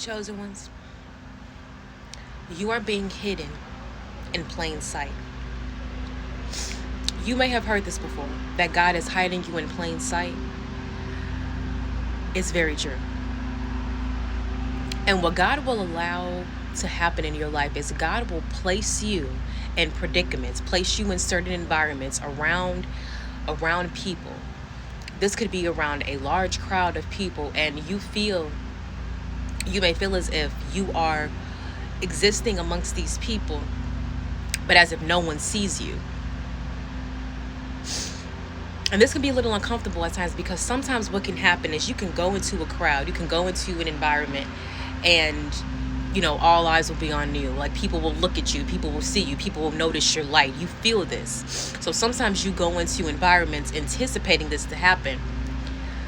Chosen ones, you are being hidden in plain sight. You may have heard this before, that God is hiding you in plain sight. It's very true. And what God will allow to happen in your life is God will place you in predicaments, place you in certain environments around people. This could be around a large crowd of people, and you may feel as if you are existing amongst these people, but as if no one sees you. And this can be a little uncomfortable at times, because sometimes what can happen is you can go into a crowd, you can go into an environment, and all eyes will be on you. Like, people will look at you, people will see you, people will notice your light. You feel this. So sometimes you go into environments anticipating this to happen.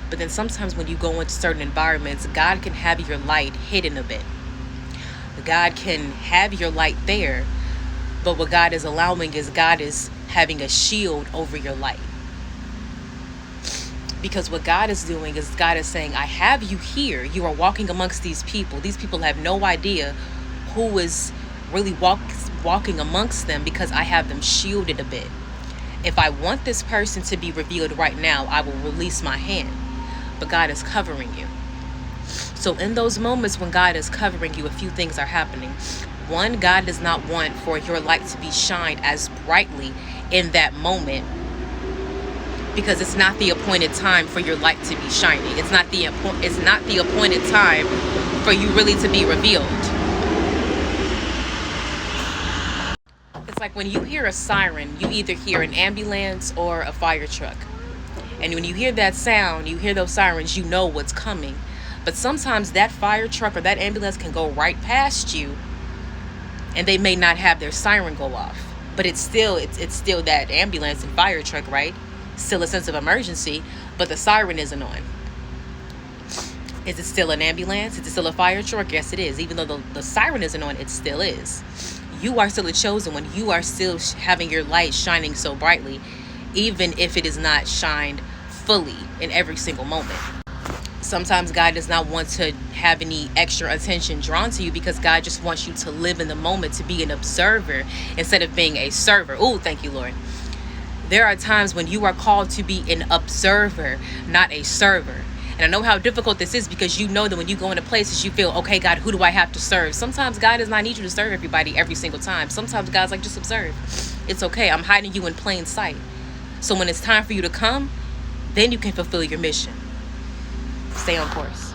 But then sometimes when you go into certain environments, God can have your light hidden a bit. God can have your light there, but what God is allowing is God is having a shield over your light. Because what God is doing is God is saying, I have you here. You are walking amongst these people. These people have no idea who is really walking amongst them, because I have them shielded a bit. If I want this person to be revealed right now, I will release my hand. But God is covering you. So in those moments when God is covering you, a few things are happening. One, God does not want for your light to be shined as brightly in that moment, because it's not the appointed time for your light to be shining. It's not the appointed time for you really to be revealed. It's like when you hear a siren, you either hear an ambulance or a fire truck. And when you hear that sound, you hear those sirens, you know what's coming. But sometimes that fire truck or that ambulance can go right past you, and they may not have their siren go off. But it's still that ambulance and fire truck, right? Still a sense of emergency, but the siren isn't on. Is it still an ambulance? Is it still a fire truck? Yes, it is. Even though the siren isn't on, it still is. You are still a chosen one. You are still having your light shining so brightly, even if it is not shined fully in every single moment. Sometimes God does not want to have any extra attention drawn to you, because God just wants you to live in the moment, to be an observer instead of being a server. Oh, thank you, Lord. There are times when you are called to be an observer, not a server. And I know how difficult this is, because you know that when you go into places, you feel, okay, God, who do I have to serve? Sometimes God does not need you to serve everybody every single time. Sometimes God's like, just observe. It's okay. I'm hiding you in plain sight. So when it's time for you to come, then you can fulfill your mission. Stay on course.